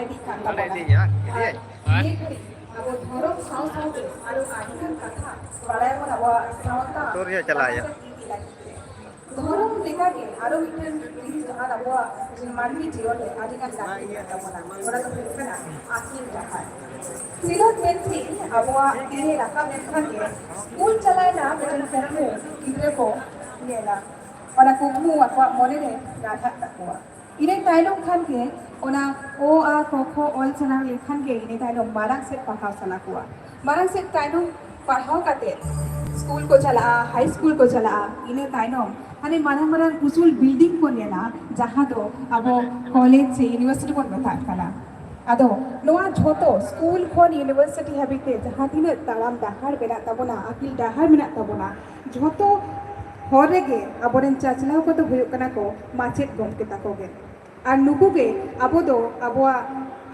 दी kan tabona ini kali abo dhorong saw saw te aro adikan katha balaya mon abo sawata ধরম লেখাকে আরো মিটেন জিনিস যাহার আবহাওয়া মানবী জীবনে আদিকাল লাগতে tabona ওরা তো দেখবে না আকিল দেখায় সিলো তেনছি আবহাওয়া দিয়ে রাখা লেখাকে স্কুল চালায় না বেতন ফেরমে গিদ্রে ko নিয়েলা ওনা কুকমু আকwa মনে রে রাখা তাকwa ইনে তাইলং খানকে ওনা ও আ ক খ অল চানা লেখান কে ইনে তাইলং মারাং সেট পাহাও সানা কুয়া মারাং সেট তাইলং পাহাও কাতে स्कूल को चला हाई स्कूल को चला इने ताइनम हाने माना माना उसूल बिल्डिंग को नेला जहां दो अब कॉलेज से यूनिवर्सिटी को बता कना अदो नोआ झोतो स्कूल खोन यूनिवर्सिटी हाबिते जहां तिने तालाम डाहार बेना तबोना आकिल डाहार मेना तबोना झोतो होरेगे अबोरेन चाचलाव को तो हुयो कना को माचेत गमके ताकोगे आर नुकुगे अबो दो अबोआ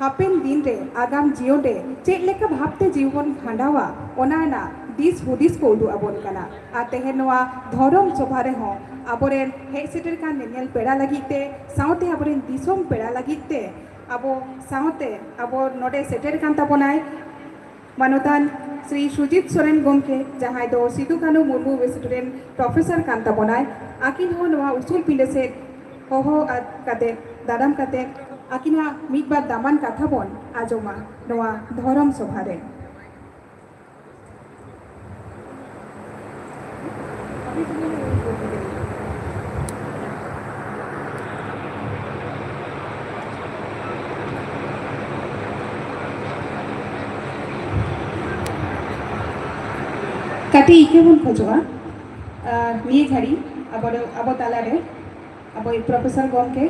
हापेन दिन रे आगाम जीवन रे चेक लेका भाबते जीवन खांडावा ओनाना दिस हुदिस को उदु आबोन कना आ तेहे नोआ धरम सभा रे हो आबोरेन हे सेटर का नेनेल पेड़ा लगिते साउते आबोरेन दिसोम पेड़ा लगिते आबो साउते आबो नोडे सेटर कान ताबोनाय मानोतान श्री सुजित सोरेन गमके जहां दो सिदु कानु मुर्मू वेस्टुडेन प्रोफेसर कान ताबोनाय आकिन हो नोआ उसूल पिंडे से हो काते दादाम काते आकिना मिक बार दामान कथा बोन आजोमा नोआ धरम सभा रे कटी इके बन खोजवा निये घड़ी अब ताला रे अब प्रोफेसर गमके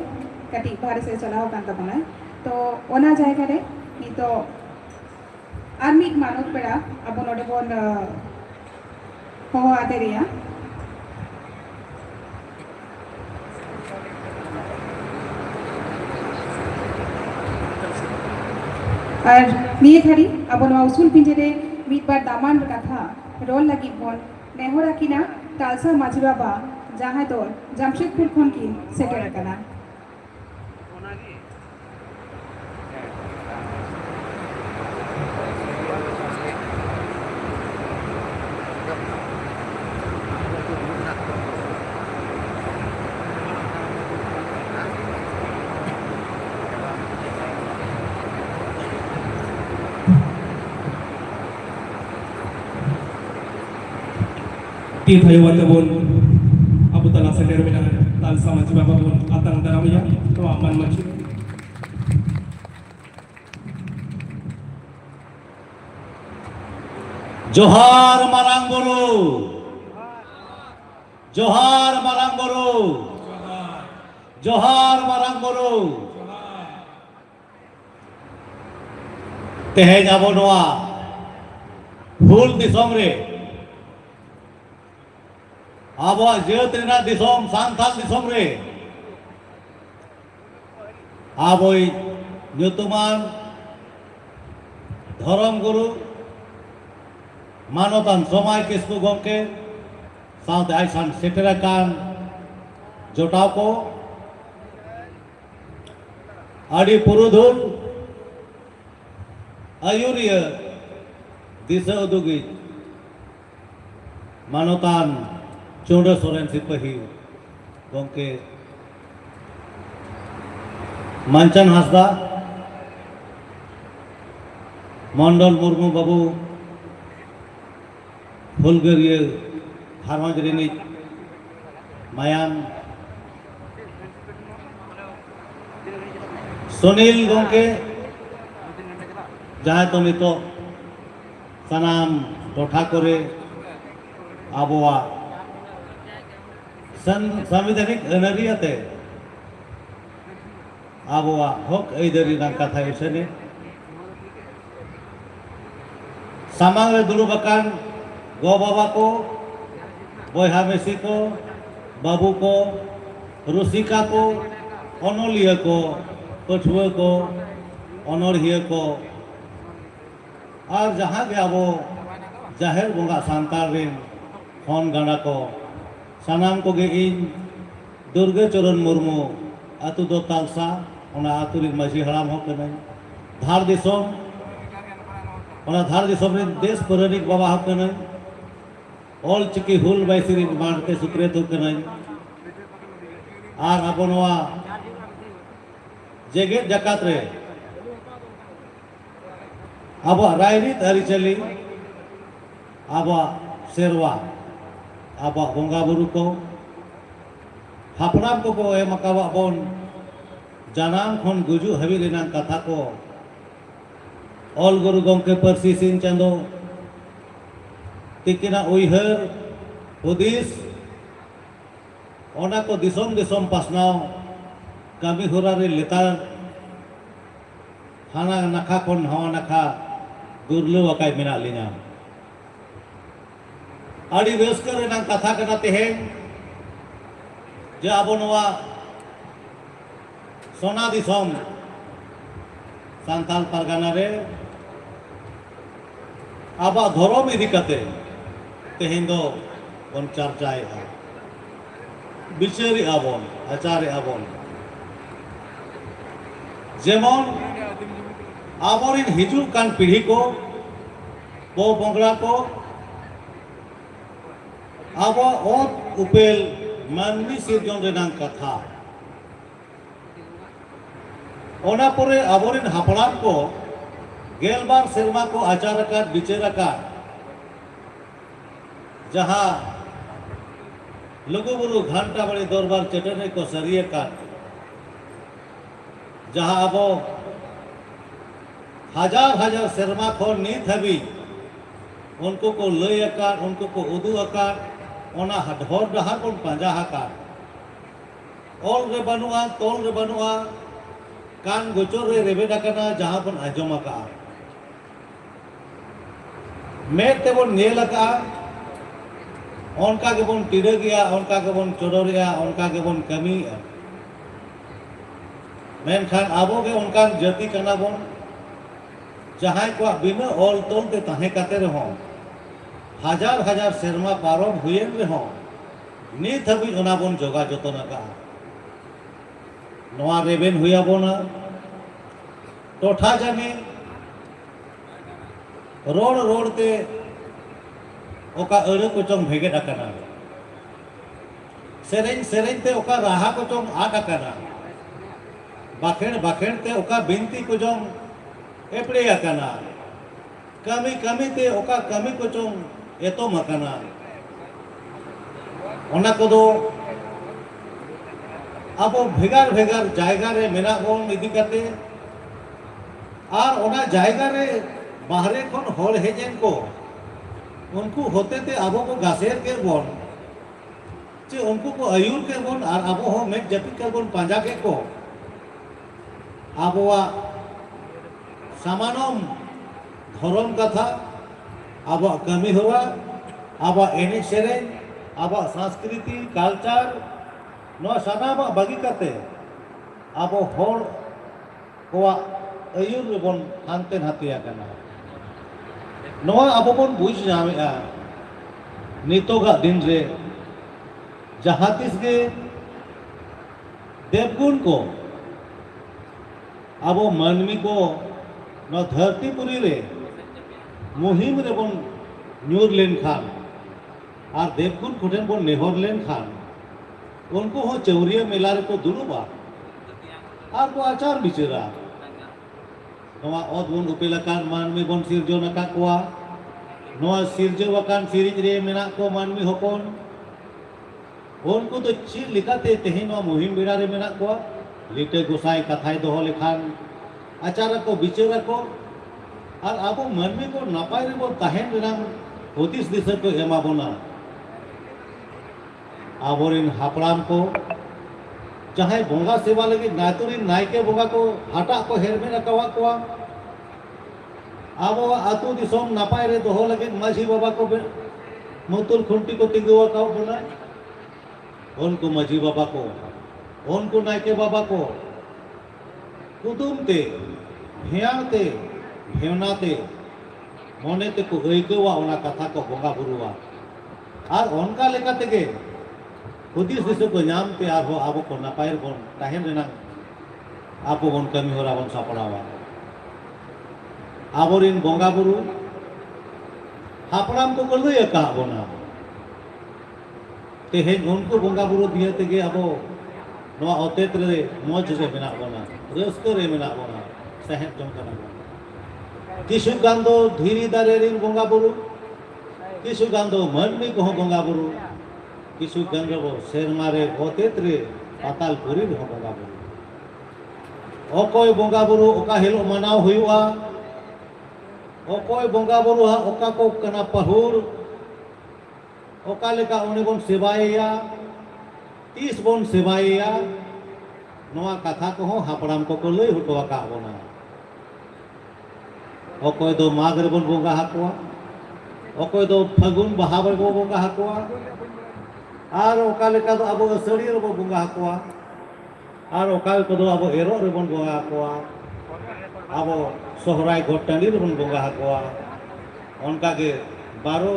कटी बाहर से चलाओ कान तबना तो ओना जायगा रे नी तो आर्मी मानव पेड़ा अब नोडे बोन हो आते रिया और निये घड़ी अब नोआ उसूल पिंजरे मिट बार दामान कथा रोल लगी बोन नेहोरा किना तालसा माझी बाबा जहां दो जमशेदपुर खन की सेटेल कना Tim hayawat bun abu tala sender mina tal sama jiba bun atang daramya to aman masjid Johar Marang Buru Johar Marang Buru Johar Marang Buru Tehenya abo noa Hul disom re abo jeut rena disom santal disom re aboi nyutuman धर्म गुरु मानवतान समाय Kisku गमके south आइसान सेटेराकान जोटाव को आदि पुरुधुल आयुरिय दिशा उदुगी मानवतान चौंड सोरेन सिपही गमके मानचन हासदा मंडल मुर्मू बाबू फुलगरिय हारमाजरिनी मायान सुनील गमके जहाँ तो नितो सनाम टोठा करे आबोआ संविधानिक अनरियाते आबोआ हक ऐदरी नाम कथा इसने सामांग रे दुरुबकान गो बाबा को बयहा मेसी को बाबू को रुसिका को अनलिया को पठुआ को अनरहिया को और जहाँ के अब जाहिर बंगा सांतार रेन हन गाना को सानाम को गे इन दुर्गे चरण मुर्मू आतु दो तालसा ओना आतु रे माजी हराम हो कने धार दिसोम ओना धार दिसोम रे देश परनिक बाबा हकनय ऑल चिकी हुल बाइसिरी मानते सुप्रेत हकनय आर आबो नोआ जेगेत जाकात रे अब रायरीत अरिचली अब सेरवा अब बंगा बुरु को हापनाम को एम अकावा बन जानाम खन गुजु हबी रेनां कथा को ऑल गुरु गंके परसी सिंह चांदो तिकिना उइहर हुदिस ओना को दिसोम दिसोम पासनाव कमी होरा रे लेतार हाना नखा खन हवा नखा दुर्लभ अकाय मेना लिना आड़ी वेस्कर रेनां कथा कना तेहें जे आबो नोआ सोना दिसोम सांताल परगना रे आबा धर्म इदी कते तेहें दो बन चर्चाए बिचारी आबन आचार्य आबन जेमन आबोरिन हिजू कान पीढ़ी को पो बंगला को आबो ओत उपेल मानवी सिरजन रेनां कथा ओना परे आबोरिन हापड़ाम को गेलबार सेरमा को आचार आकार विचार आकार जहाँ लघुबुरु घंटा बड़े दरबार चटने को सरिये आकार जहाँ आबो हजार हजार सेरमा को नीत हबी उनको को लय आकार उनको को उदू आकार ओना ढोर डहार को पांजा आकार ऑल रे बनुआ तोल रे बनुआ कान गोचर रे रेबेदा कना जहाँ बन आजम आका मेट ते बन नेल आका उनका के बन टिरे गया उनका के बन चोडोरिया उनका के बन कमी मेनखान आबो के उनका जाति कना बन जहाँ को बिना ऑल तोल ते ताहे काते रहो हजार हजार सेरमा पारम हुएन रहो नीत हबी ओना बन जोगा जतन आका नोआ रेबेन हुआ बोना टोठा जाने रोड रोड ते ओका अरे को चोंग भेगे डाकना सेरेन सेरेन ते ओका राहा को चोंग आ डाकना बाखेड़ बाखेड़ ते ओका बिनती को चोंग एपड़े आकना कमी कमी ते ओका कमी को चोंग एतो मकना ओना को दो अब भेगार भेगार जायगा रे मेना बोन इदी करते और ओना जायगा रे बाहरे खन हर हेजेन को उनको होते ते आबो को गासेर के बोन चे उनको को आयुर के बोन और आबो हो मेक जपित के बोन पांजा के को आबोआ सामानम धर्म कथा आबो कमी हुआ आबो एने सेरेन आबो संस्कृति कल्चर नो सानामा बागी करते आबो होर कोआ आयुर बन हानते हातिया कना नोआ आबो बन बुझ जामेआ नितोगा दिन रे जहाँ तिस के देवगुण को आबो मानवी को न धरतीपुरी रे मुहिम रे बन न्यूर लेन खान और देवगुण कुठेन बन नेहर लेन खान उनको हो चौरिया मेला रे को दुरुबा और को आचार बिचरा नवा अदबुन उपेलकान मानवी बन सिरजन आका कोआ नवा सिरजवाकान सिरिज रे मेना को मानवी हपन उनको तो ची लिखाते तेहे नवा मुहिम बेड़ा रे मेना कोआ लिटे गोसाई कथाय दोहो लेखान आचार को बिचरा को और आबो मानवी को नापाय रे बो ताहेन रेनां होतिस दिशा को एमा बोना आबोरिन हापड़ाम को चाहे बोंगा सेवा लगे नातुरिन नायके बोंगा को हाटा को हेरमेन अकावा कोआ आबो आतु दिसोम नापाय रे दोहो लगे माझी बाबा को मुतुल खुंटी को तिगुआ का बना उनको माझी बाबा को उनको नायके बाबा को कुदुमते भेयाते भेवनाते मोने ते को गईगवा ओना कथा को बोंगा बुरुआ और उनका लेका तेगे हुदिस दिसो को नाम पे आबो आबो को नापायर बन ताहेन रेना आबो बन कमी होरा बन सापड़ावा आबोरिन बोंगा बुरु हापड़ाम को लई आका बोना तेहेज उनको बोंगा बुरु दिए तेगे अब नवा अतेत रे मौज रे मेना बोना रस्को रे मेना बोना सहज जम कना बोना किसु गान दो धीरी दारे रिन बोंगा बुरु किसु गान दो मनमी को बोंगा बुरु किसु गान रो सेरमा रे अतेत रे पाताल पुरी रो बोंगा बुरु अकोय बोंगा बुरु ओका हिलो मनाव हुआ अकोय बोंगा बुरु हा ओका को कना पहुर ओका लेका उनी बोन सेवाया तीस बोन सेवाया नवा कथा को हापड़ाम को लई हुटवा का बोना अकोय दो माग रे बोन बोंगा हाकुआ अकोय दो फागुन बहा रे बोंगा हाकुआ आर ओका लेका दो अब असड़ी रे बोंगा हाकुआ और ओका को दो अब एरो रे बोन बोंगा हाकुआ अब सोहराय घोटाली रे बोन बोंगा हाकुआ उनका के 12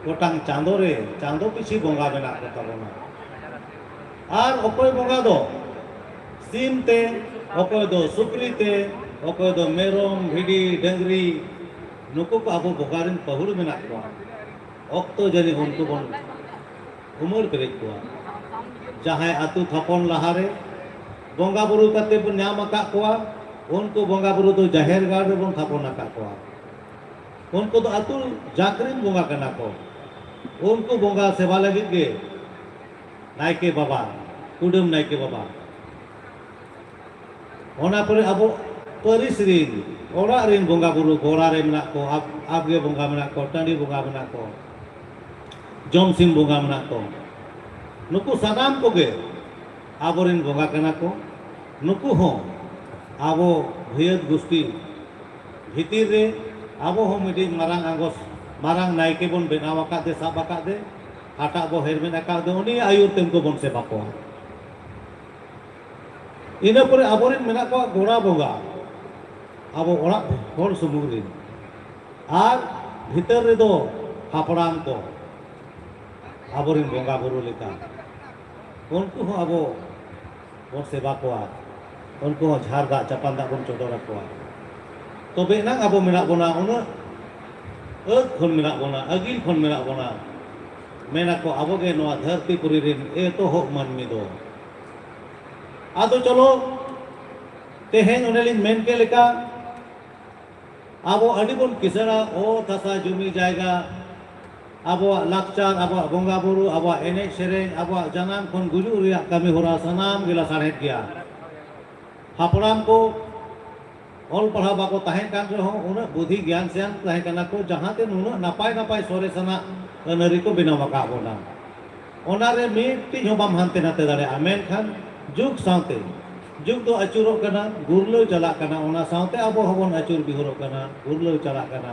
गोटांग चांदो रे चांदो पिछी बोंगा मेना को ताबोना और अकोय बोंगा दो सीम ते अकोय दो सुक्री ते अकोय दो मेरोम भिडी डंगरी नुको को अब बोगारिन पहुर मेना को अक्तो जनी उनको बोन उमर करे को जहां आतु थपन लहारे बोंगा बुरु कते बन नाम आका कोआ उनको बोंगा बुरु तो जाहेर गाड़ रे बोन थपन आका कोआ उनको तो आतु जाकरिन बोंगा कना को उनको बोंगा सेवा लगी के नायके बाबा कुडुम नायके बाबा ओना पर अब परिस रिन ओरा रिन बोंगा बुरु गोरा रे मेना को आगे बोंगा मेना को टांडी बोंगा मेना को जमसिम बोंगा मेना को नुकु सानाम को गे आबोरिन बोंगा कना को नुकु हो आबो भयत गुस्ती भीतिर रे आबो हो मिडी मारांग आंगोस मारांग नायके बोन बेनाव आकादे साब आकादे हाटा बो हेरमेन आकादे उनी आयुर तेमको बोन सेवा को इना परे आबोरिन मेना को गोरा बोंगा आबो ओरा होर सुमुगरिन आर भीतर रे दो हापड़ाम को आबोरिन बोंगा बुरु लेका उनको हो आबो बोन सेवा को उनको हो झार दा चपान दा बोन चोदरा को तो बेना आबो मेना बोना उन खन मेना बोना अगिल खन मेना बोना मेना को आबो गे नवा धरती पुरी रिन ए तो हो मानमी दो आदो चलो तेहेन उनेलिन मेन के लेका आबो अडी बोन किसना ओ थासा जुमी जायगा आबो लाकचार आबो बोंगा बुरु आबो एने सेरेन आबो जनाम खन गुजु रिया कमी होरा सनाम गिला साढ़ेत गया हापड़ाम को ऑल पढ़ा बाको ताहें कान रे हो उना बुद्धि ज्ञान स्यान ताहें कना को जहां ते नुना नापाय नापाय सोरे सना नरी को बिना मका बोना ओना रे मिट्टी हो बाम हानते नाते दारे आमेन खान जुग साथे जुग तो अचुरो कना गुरलो चला कना ओना साथे आबो हबन अचुर बिहुरो कना गुरलो चला कना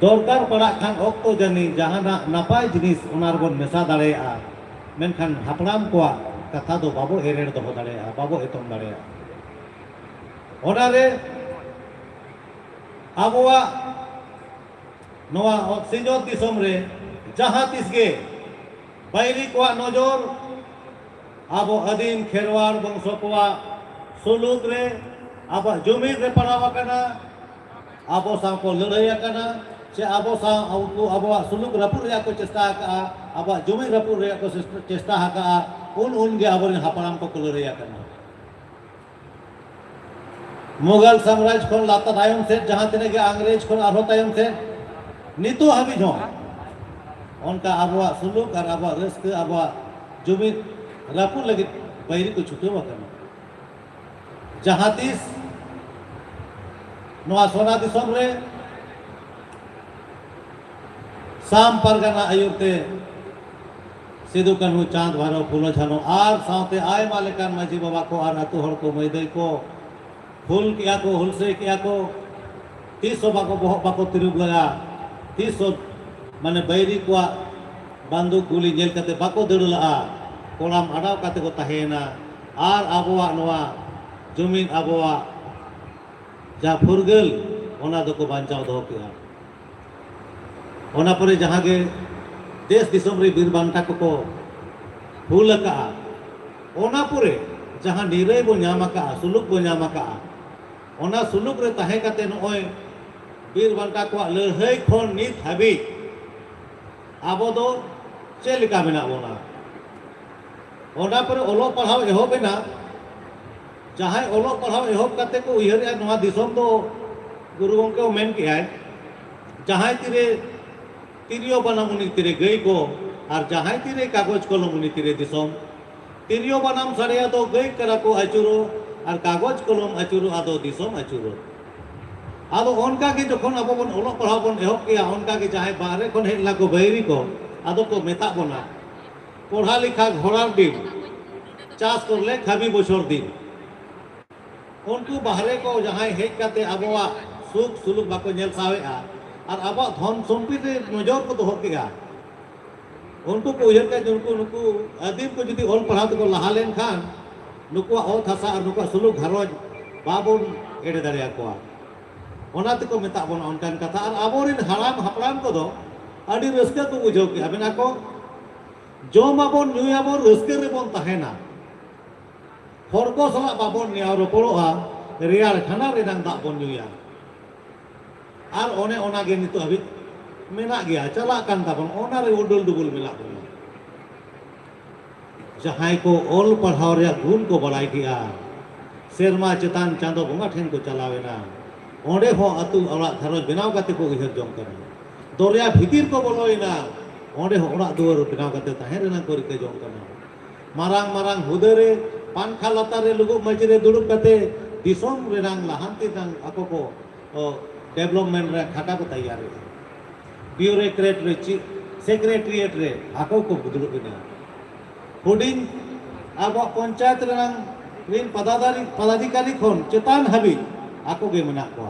दरकार पड़ा खान ओक्तो जनी जहाना नापाय जिनिस ओनार बोन मेसा दाड़ेया मेनखान हापड़ाम को कथा दो बाबो एरेर दो दाड़ेया बाबो एतम दाड़ेया ओनारे आबोआ नवा सिंजोत दिसम रे जहां तिसगे बैरी को नजर आबो अदीम खेरवाड़ वंशो को सुलूक रे आबो जुमीर रे पड़ावा कना आबो सा को लड़ाई कना से आबो सा आबो सुलूक रपुर रे को चेष्टा का आबो जुमीर रपुर रे को चेष्टा का उन गे आबो हापड़ाम को लड़ाई कना मुगल साम्राज्य को लाता तायम से जहां तने के अंग्रेज को आरो तायम से नितो हबी जो उनका आबो सुलूक और आबो रस्क आबो जुमीर रापुर लगे बैरी को छुटे करना जहां तीस नवा सोना दिसम रे साम परगना आयुते सिदु कन्हु चांद भारो फूलो छानो आर साथे आय मालिकान माजी बाबा को आर अतु हर को मैदई को फूल किया को हुलसे किया को 300 बाको बहुत बाको तिरुग लगा 300 माने बैरी को बंदूक गुली जेल कते बाको दड़ला कोड़ाम अडाव काते को तहेना आर आबोआ नवा जमीन आबोआ जा फुरगल ओना दो को बांचाव दो किया ओना परे जहां के देश दिसम रे बीर बांटा को फूल का ओना पुरे जहां निरय बो न्यामा का सुलुक बो न्यामा का ओना सुलुक रे ताहे काते नोय बीर बांटा को लड़ाई खन नित हाबी आबो दो चेलिका मेना बोना ओना पर ओलो पढ़ाव एहोबेना जहां ओलो पढ़ाव एहोब काते को उयहर नोआ दिसम दो गुरु गंके मेन के आय जहां तीरे तिरियो बनाम उनी तीरे गई को और जहां तीरे कागज कलम उनी तीरे दिसम तिरियो बनाम साड़िया तो गई करा को आचुरो और कागज कलम आचुरो आदो दिसम आचुरो आदो उनका के जखन अब बन ओलो पढ़ाव बन एहोब किया उनका के जहां बाहरे खन हेला को बैरी को आदो को मेता बना पढ़ा लिखा घोड़ार दिन चाष करले खाबी बछर दिन उनको बाहरे को जहां हेज काते आबोआ सुख सुलुक बाको नेल सावेआ और अब धन सम्पत्ति नजर को दोहो केगा उनको को उयहर के उनको नुकु आदिम को जुदी ओल पढ़ाव को लहा लेन खान नुकु ओत हसा और नुकु सुलुक घरज बाबुन एडे दाड़िया कोआ ओना तको मेता बन अनकान कथा और आबोरिन हाराम हापराम को दो आदि रस्का को बुझाव के अबेना को जमाबन नुयाबन रस्के रे बन ताहेना हर को सला बाबन निया रोपड़ोआ रेयार खाना रे दाग बन नुया और ओने ओना गे नितो हबि मेना गया चला कान ताबन ओना रे उडुल डुबुल मेला बन जहां को ओल पढ़ाव रे गुण को बड़ाई किया सेरमा चेतान चांदो बंगा ठेन को चलावेना ओंडे हो अतु ओरा घरज बनाव काते को उयहर जम करना दरिया भीतर को बोलोइना ओंडे हो ओरा दुआर बनाव काते ताहे रेना को रिके जम करना मारांग मारांग हुदरे पानखा लता रे लुगु मजरे दुड़ुब काते दिसोम रेनांग लाहांती नांग ako को डेवलपमेंट रे खाता को तैयार है ब्यूरोक्रेट रे सेक्रेटरिएट रे ako को दुड़ुब बिना हुडिंग अब पंचायत रेनांग रिन पदाधिकारी खन चेतान हाबी ako ge मेना को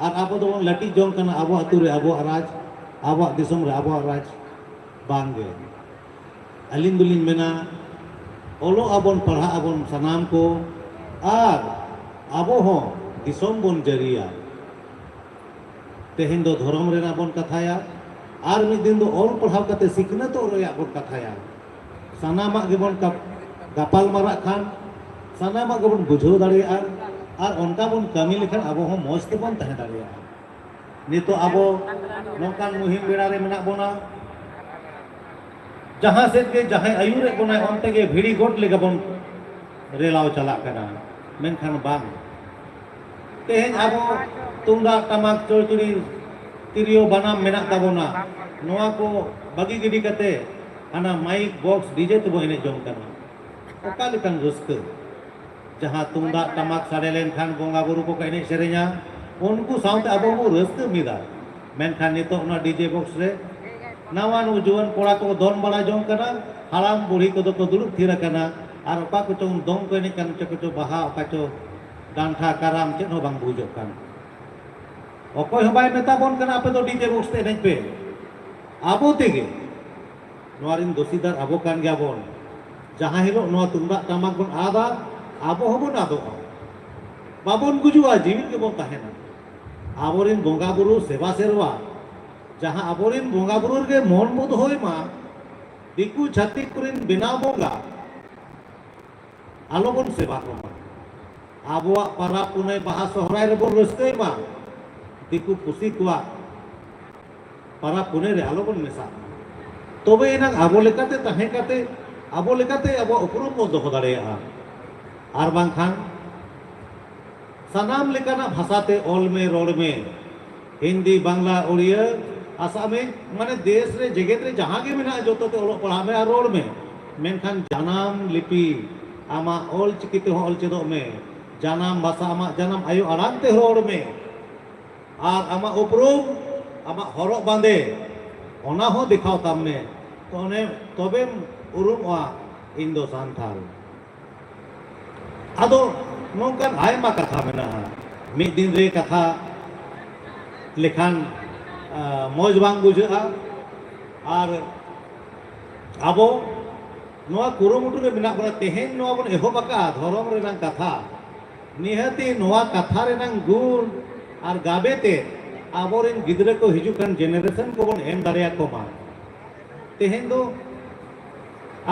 और अब दो लटी जों कना अब अतु रे अब राज अब दिसोम रे अब राज बांगे अलिन दुलिन मेना ओलो अबन पढ़ा अबन सनाम को और अब हो दिसोम बन जरिया तेहेन दो धर्म रेना बन कथाया और मिद दिन दो ओल पढ़ाव काते सिखनत रेया बन कथाया सनामा गेबन गपाल मारा खान सनामा गेबन बुझाव दाड़िया और उनका बन कमी लेखन अब हो मौज ते बन तहे दाड़िया नितो अब नौकान मुहिम बेड़ा रे मेना बोना जहां से के जहां आयुरे बना उनते के भिड़ी गोट लेगा बन रेलाव चला कना मेनखान बांग तेहेन अब तुंदा टमाक चोचुड़ी तिरियो बनाम मेना ताबोना नोआ को बगी गिडी कते आना माइक बॉक्स डीजे तबो एने जम कना ओका लेकन रस्क जहां तुंदा टमाक साड़े लेन खान बोंगा बुरु को एने सेरे냐 उनको साउते अब वो रस्क मिदा मेनखान नितो ना डीजे बॉक्स रे नवान जुआन कोड़ा को दोन बड़ा जों कना हालाम बुढ़ी को तो दुड़ुब थीर कना और ओका को चों दोंग को एने कन चको बाहा ओका चो डांठा कराम चेन हो बांग बुझो कान ओकोय हो बाय मेता बोन कना आपे तो डीजे बॉक्स ते एने पे आबो तेगे नवारिन दोषीदार आबो कान गया बोन जहां हिलो नवा तुंदा टमाक बोन आदा आबो होबो ना दो बाबोन गुजुआ जीवित के बोन ताहेना आबोरिन बोंगा बुरु सेवा सेरवा जहां आबोरिन बोंगा बुरु के मन बोध होय मा दिकु छातिक कुरिन बिना बोंगा आलो बोन सेवा को आबोआ पारा पुने बाहा सोहराय रे बोन रस्कय मा दिकु पुसी कुआ पारा पुने रे आलो बोन मेसा तबे एना आबो लेकाते ताहे काते आबो लेकाते आबो उपरुम बो दोहो दाड़ेया आर बांखान सनाम लेकाना भाषाते ओल में रोड में हिंदी बांग्ला उड़िया आसामी माने देश रे जगत रे जहां के मेना जोतो ते ओलो पढ़ा में रोड में मेनखान जानाम लिपि आमा ओल चिकिते हो ओल चेदो में जानाम भाषा आमा जानाम आयु आराम ते रोड में आर आमा उपरुम आमा हरक बांधे ओना हो दिखाओ तामने तो ने तबे उरुमआ इन दो सांथाल आदो नौकान आयमा कथा मेना मिद दिन रे कथा लेखान मौज बांग बुझा और आबो नोआ कुरुमुटु रे मेना बना तेहेन नोआ बन एहोबका धर्म रेनां कथा निहति नोआ कथा रेनां गुण और गाबेते आबोरिन गिद्रे को हिजुकान जेनेरेशन को बन एम दाड़िया को मा तेहेन दो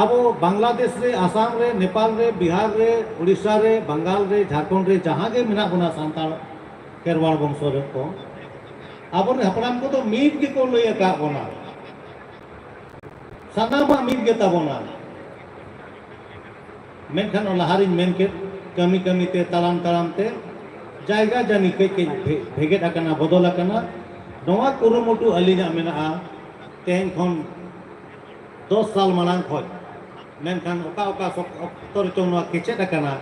अब बांग्लादेश रे आसाम रे नेपाल रे बिहार रे उड़ीसा रे बंगाल रे झारखंड रे जहां के मेना बना सांताल खेरवाड़ वंशो रे को अब हपड़ाम को तो मीट के को लय का बोना सानामा मीट के ताबोना मेनखान लहारिन मेन के कमी कमी ते तालाम तालाम ते जायगा जानी के भेगेट आकना बदल आकना नवा कुरुमुटु अलिना मेना तेन खन 10 साल मालांग खoj मेनखान ओका ओका तोर चोंगवा केचेट आकना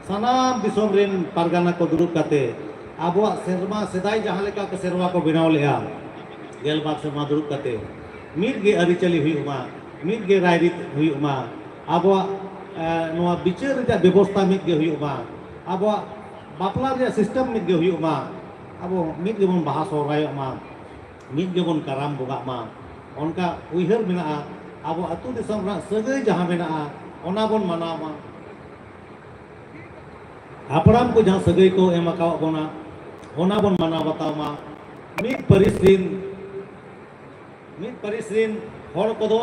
सानाम दिसोम रेन पारगाना को दुरुब काते आबो सेरमा सेदाई जहां लेका के सेरवा को बनाव लेया गेल बार सेरमा दुरुब काते मीट गे अरिचली हुईमा मीट गे रायरित हुईमा आबो नवा बिचार रे व्यवस्था मीट गे हुईमा आबो बापला रे सिस्टम मीट गे हुईमा आबो मीट गे बन बाहा सोरायमा मीट गे बन कराम बोगा मा उनका उइहर मेना आबो अतु दिसम रा सगै जहां मेना ओना बन मनामा हापड़ाम को जहां सगै को एम आकाव बोना ओना बन मना बतावमा मीट परिसरिन हर को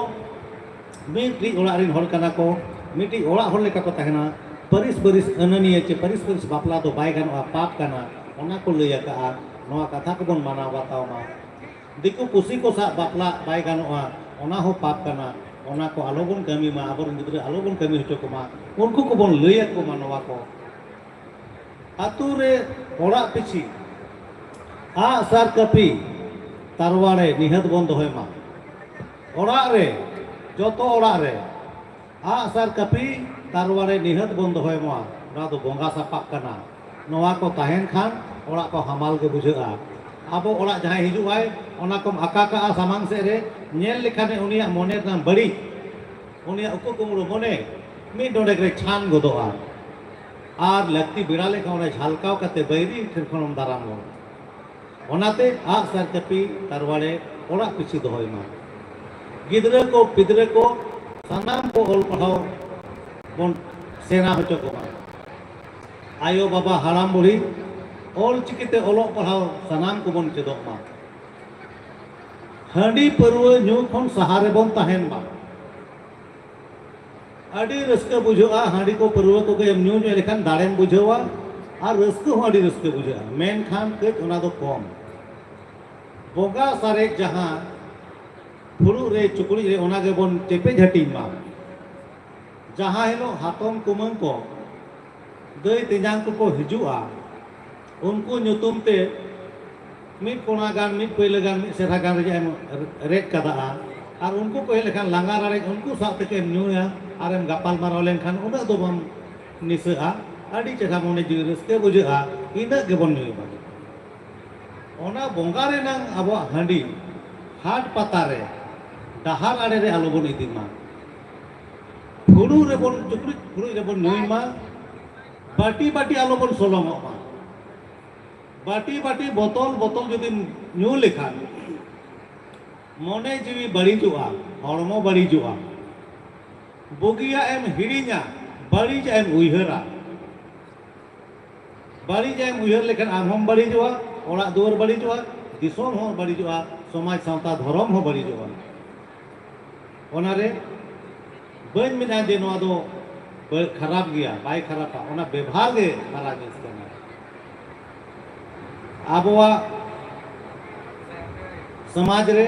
मीटी ओड़ा रिन हर कना को मीटी ओड़ा हर लेका को तहना परिस परिस अननिया चे परिस परिस बापला तो बाय गानोआ पाप कना ओना को लय का नोआ कथा को बन माना बतावमा दिकु कुसी को सा बापला बाय गानोआ ओना हो पाप कना ओना को आलोबन कमी मा आबर गिद्रा आलोबन कमी हचो को मा उनको को बन लय को मानवा को आतु रे ओड़ा पिछि आ सार कपी तारवाड़े निहत बन दोहे मा ओड़ा रे जोतो ओड़ा रे आ सार कपी तारवाड़े निहत बन दोहे मा ना तो बोंगा सापाक कना नोआ को ताहेन खान ओड़ा को हमाल के बुझेगा आबो ओड़ा जहां हिजु आय ओना को आका का सामान से रे नेल लेखाने उनिया मोने ना बड़ी उनिया उको कुमरो मोने मी डोडे रे छान गोदोआ आर लक्ति बिड़ा लेखा ओने झालकाव कते बैरी ठिरखनम दाराम गो ओनाते आ सार कपी तारवाड़े ओड़ा पिछि दोहय मा गिद्रा को पिद्रा को सानाम को ओल पढ़ाओ बन सेना हचो को मा आयो बाबा हाराम बुढ़ी ओल चिकिते ओलो पढ़ाओ सानाम को बन चेदो मा हंडी परवा न्यू खन सहारे बन ताहेन मा अड़ी रस्का बुझोआ हांडी को परवा को के न्यू न्यू लेखान दाड़ेम बुझोआ और रस्का हो अड़ी रस्का बुझोआ मेन खान के ओना दो कम बोगा सारे जहां फुरु रे चुकड़ी रे ओना के बन टेपे झटी मा जहां हेलो हातम कुमंग को दई तेजांग को हिजुआ उनको नुतुम ते मिट कोना गान मिट पहिले गान मिट सेरा गान रे रेट कदा और उनको को लेखान लांगा रे उनको साथ के न्यूया और एम गपाल माराव लेखान उना दो बम निसआ अड़ी चेखा मोने जी रस्ते बुझा इना के बन न्यूय ओना बोंगा रे नांग अब हांडी हाट पता रे डहार आड़े रे आलो बन इदी मा फुरु रे बन चुकड़ी फुरु रे बन न्यूय मा बाटी बाटी आलो बन सोलम मा बाटी बाटी बोतल बोतल जदि न्यू लेखान मोने जीवी बड़ीजुआ हड़मो बड़ीजुआ बुगिया एम हिड़िया बड़ीज एम उइहरा बड़ीज एम उइहर लेखान आम बड़ीजुआ ओड़ा दुआर बड़ीजुआ दिसोम हो बड़ीजुआ समाज सावता धर्म हो बड़ीजुआ ओनारे बन मिना जे नोआ दो खराब गया बाय खराबा ओना व्यवहार गे खराब जिनिस कना आबोआ समाज रे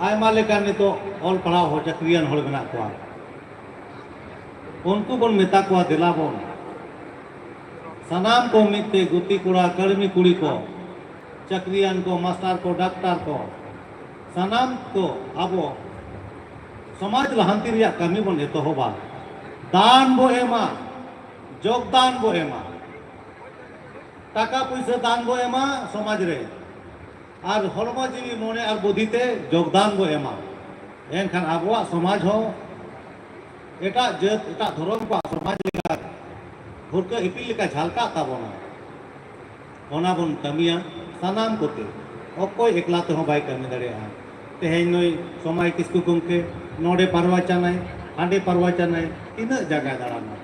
आयमा लेका नितो ऑल पढ़ाव हो चक्रियन हड़ मेना कोआ उनको बन मेता कोआ दिला बन सनाम को मिते गुती कुड़ा कर्मी कुड़ी को चक्रियन को मास्टर को डॉक्टर को सनाम को आबो समाज लहांती रिया कमी बन एतो होबा दान बो एमा योगदान बो एमा टाका पैसा दान बो एमा समाज रे और हड़मा जीवी मोने और बुद्धिते योगदान बो एमा एनखान आबोआ समाज हो एटा जात एटा धर्म को समाज लेका हुरका इपिल लेका झालका ताबोना ओना बन कमिया सानाम कोते अकोय एकला ते हो बाय कमी दड़ेया तेहेन नई समय किसकु गमके नोडे पारवाचानाय हांडे पारवाचानाय तीना जगह दाड़ाना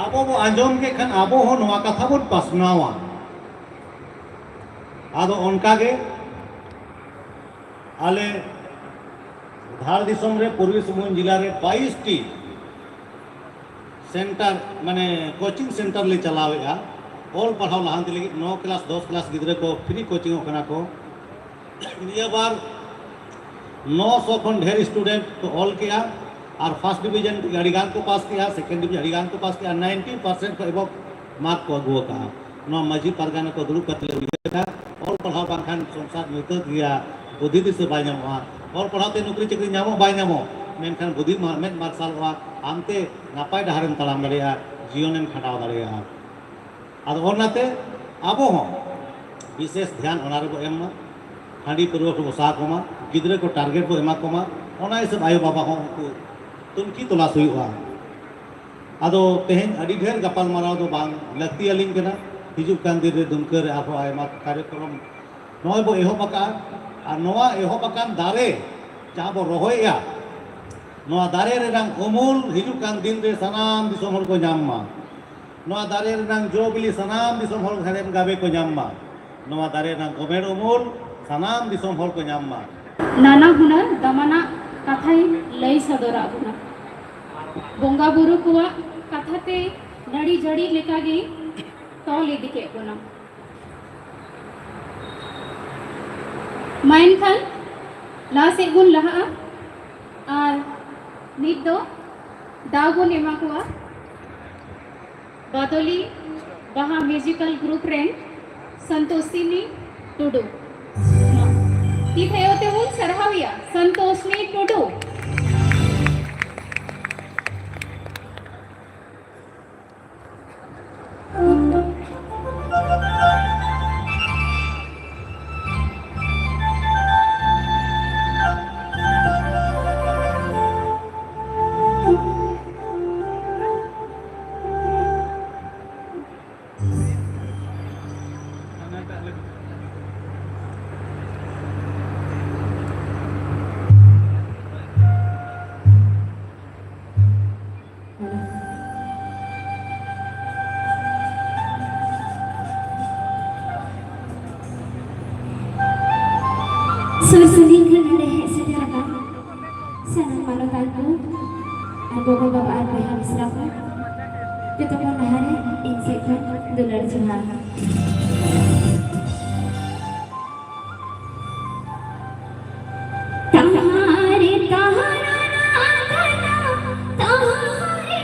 आबो बो आंजम के खान आबो हो नोआ कथा बन पासनावा आदो उनका के आले धार दिसम रे पूर्वी सिंहभूम जिला रे 22 टी सेंटर माने कोचिंग सेंटर ले चलावेगा ऑल पढ़ाओ लहांती लगी 9 क्लास 10 क्लास गिद्रे को फ्री कोचिंग होना को निया बार 900 खन ढेर स्टूडेंट को ऑल किया और फर्स्ट डिवीजन अड़ीगान को पास किया सेकेंड डिवीजन अड़ीगान को पास किया 90% को एवं मार्क को अगुआ का मजी पारगाना को दुरुप करते ऑल पढ़ाओ बांखान संसार मित गया बुद्धि दिसे बाय नामो ऑल पढ़ाते नौकरी चाकरी नामो बाय नामो मेनखान बुद्धि मेद मार्साल आमते नापाय डाहरेम तलाम दाड़ेया जीवनेम खाटाव दाड़ेया आदो ओनाते आबो हो विशेष ध्यान ओना रेबो एम हांडी पारुवा को बसा कोमा गिद्रे को टारगेट बो एमा कोमा ओना हिसाब आयो बाबा हो उनको तुनकी तलाश हुआ आदो तेहेन अड़ी ढेर गपाल माराव दो बांग लक्ति अलिंग केना हिजुक कान दिन रे दुमकर आफो आयमा कार्यक्रम नय बो एहो बका आ नोवा एहो बकान दारे जहां बो रोहया नोवा दारे रे नाम उमूल हिजुक कान दिन रे सनाम दिसोम हर को जाममा नोवा दारे रे नाम जोबिली सनाम दिसोम हर घरेम गाबे को जाममा नोवा दारे नाम गोमेर उमूल सनाम दिसोम हर को जाममा नाना हुनर दमाना कथाई लई सदरा बुना बोंगा बुरु कुआ कथाते नड़ी जड़ी लेकागे तौल इदिके बुना माइन खान लासे गुन लहा और नित दो दागुन एमा कुआ बादोली बहा musical group rain Santoshini Tudu ती थयोते हुन सरहाविया संतोषनी Tudu Susuling kan ada sejarah sanang manotaku aku bapak aku yang selaku ketemu hari insekkan dolar Tuhan tahari tahara tahari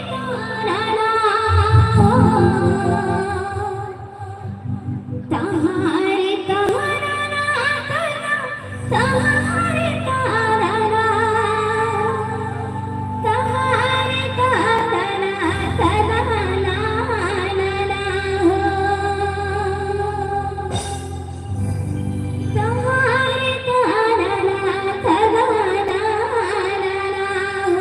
tahara tahari tahara tahari tarana tahari tarana tarana nana ho tahari tarana tarana nana ho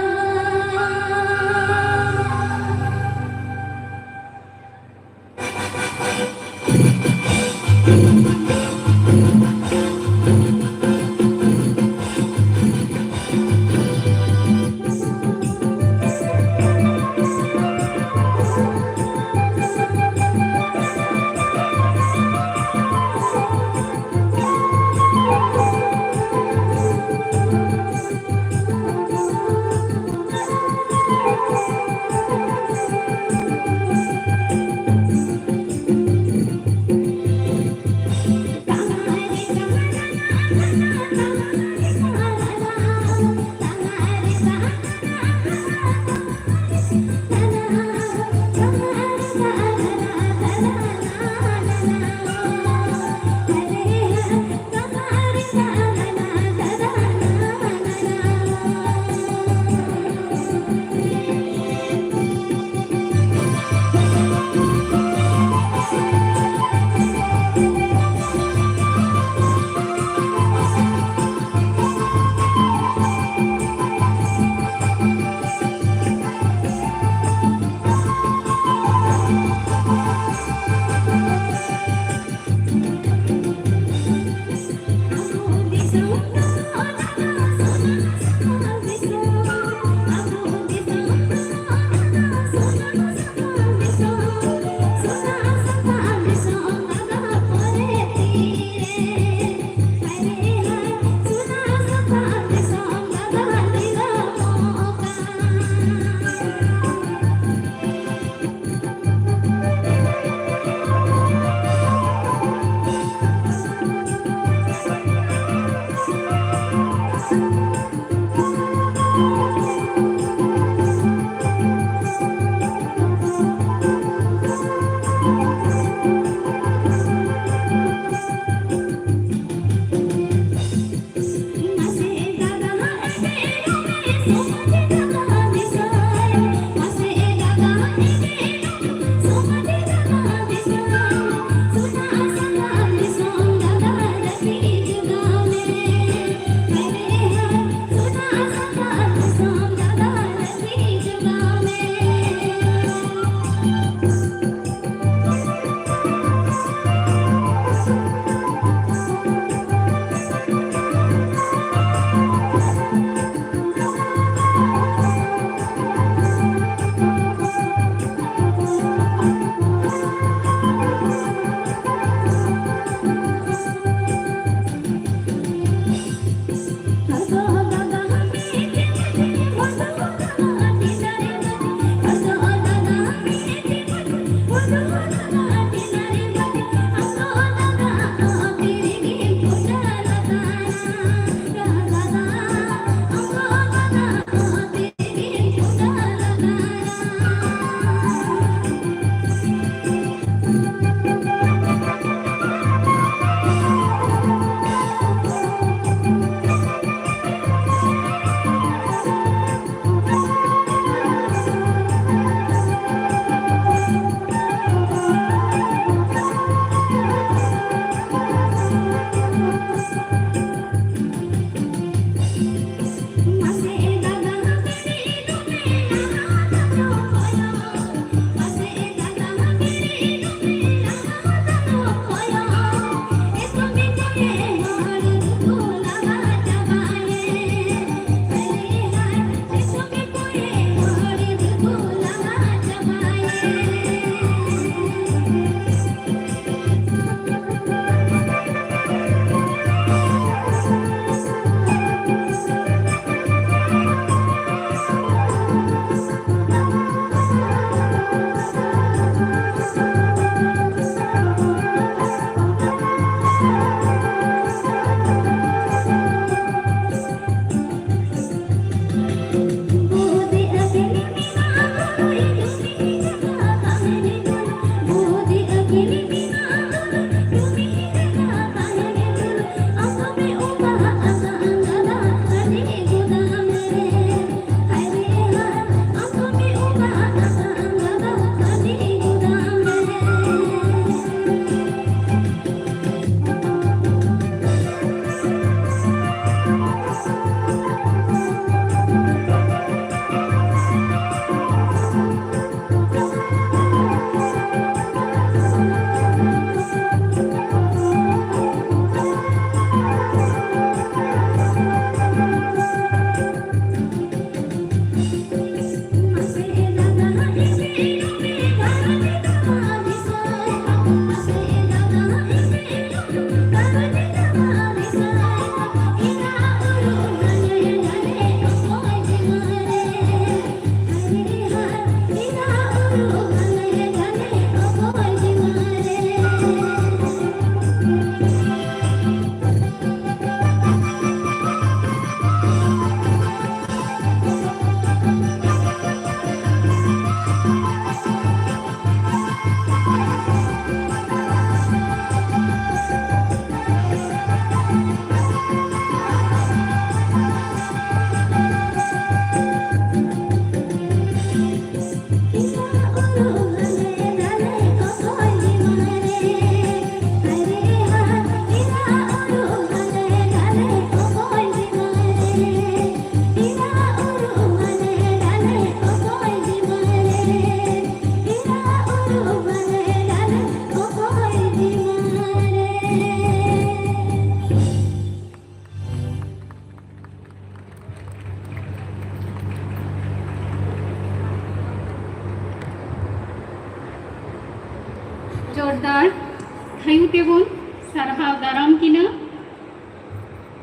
थयु तेबोन सारहाव दाराम किना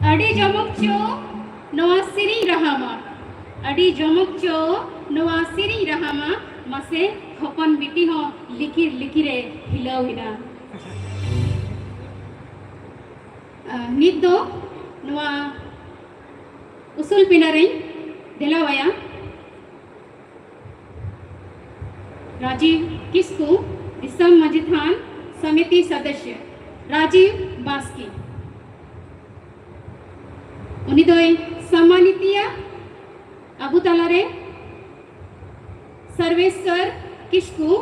अडी जमक चो नवा सिरी रहामा अडी जमक चो नवा सिरी रहामा मसे हपन बिटी हो लिकिर लिकिरे हिलाविना नित दो नवा उसूल पिनारे दिलावाया राजीव किस्कू दिसम मजिथान समिति सदस्य राजीव बास्की उनी दोय सम्मानितिया अबु तलारे सर्वेश्वर किस्कू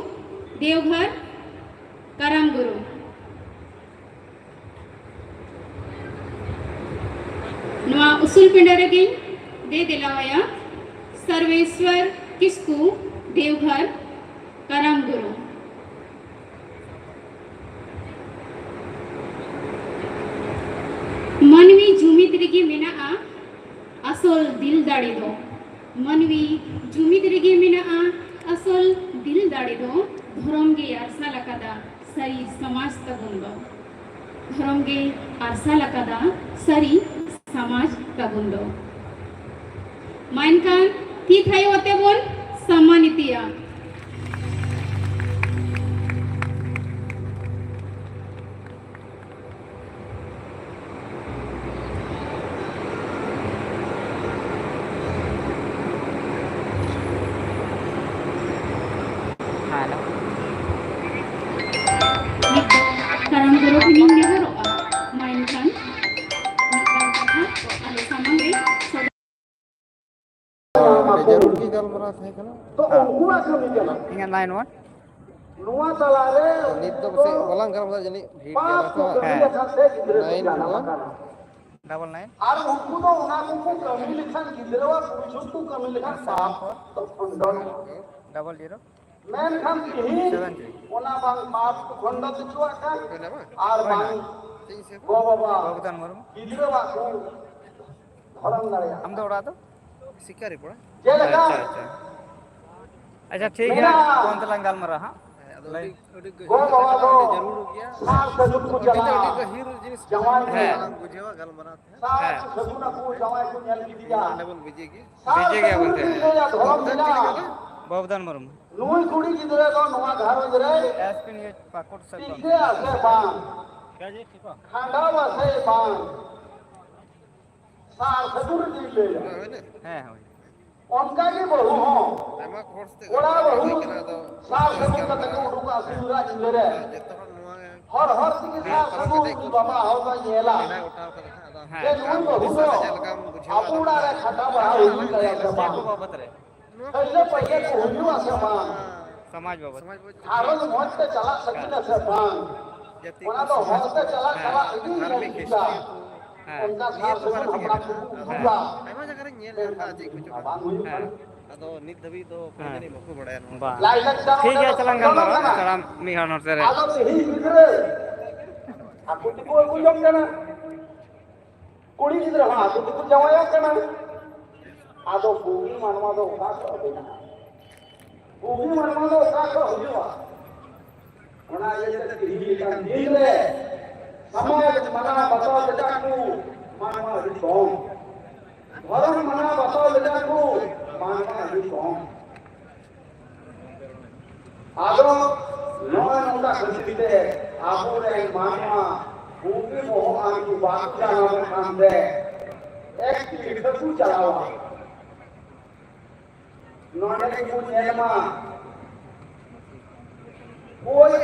देवघर करम गुरु नवा उसूल पिंडरे गी दे दिलावाया सर्वेश्वर किस्कू देवघर करम गुरु मनवी जुमिद रिगी मेना असल दिल दाड़ी दो मनवी जुमिद रिगी मेना असल दिल दाड़ी दो धर्म गे अरसा लकादा सरी समाज तबुन दो धर्म गे अरसा लकादा सरी समाज तबुन दो माइनकान ती थायो होते बोल सम्मानितिया करम गुरु ini negara mainkan ada sama gue जरूर की गलमरा है कना तो उनकुआ कमी कना इंगा 91 नुआ तलारे नित दो से वलांग गलमरा जनी भीड़ पास के को कमी अच्छा से गिदरे जाना 99 और उनको तो उना को कमी लिखन गिदरवा कुछ तो कमी लिखन पाप तो खंडन 00 मैन खान की ओना बांग पाप तो खंडन दिचवा का और बांग गो बाबा भगवान मरम गिदरवा को धर्म लड़या हम तो उड़ा तो शिकारी पड़ा जे लगा अच्छा ठीक है कौन तलांग गलमरा हां गो बाबा को जरूर हो गया साल से जुट को चला हीरो जिनिस जवान है बुझेवा गलमरा साल से सगुना को जवान को नेल की दिया लेवल बुझेगी भेजेगा बोलते हैं धर्म दिला भगवान मरम नुई कुड़ी गिदरे तो नुआ घर गिदरे एसपी ने पाकोट से तीखे आसे बाण क्या जी ठीक है खांडा वासे बाण साल से दूर दी ले है उनका की बहु हो एमा कोर्स ओड़ा बहु केना दो साल से दूर तक उड़ुका सिरा जिले जतरा नुआ हर हर की साल से दूर की बाबा हो तो येला ना उठाव कर रखा हां ये नुई बहु हो अपूड़ा रे खटा बहा हुई गया सब बाण को बाबत रे पहले पहले को हुई आसे बाण समाज बाबत हारल मोच से चला सकिन से बाण ओना तो होश से चला चला इदी धार्मिक नहीं हिस्ट्री उनका साल से दूर अपना पूरा एमा जगह नेल का जी कुछ अदो नित दबी तो कोजनी बको बड़ाया बा लाइक ठीक है चलंगा मरा सलाम मिहा नोटे रे आदो ही गिदरे aku tipu aku jom kana kuri gidra ha aku tipu jawaya kana ado bugi manwa do ka ko dena bugi manwa do ka ko hujwa ona ye te hi kan dile samaj mana batao jetaku manwa hi kom dharam mana batao jetaku manwa hi kom ado noa nota khantite apure manwa bugi moh ani bakya nam khande ek tirthu chalawa non को नेमा कोई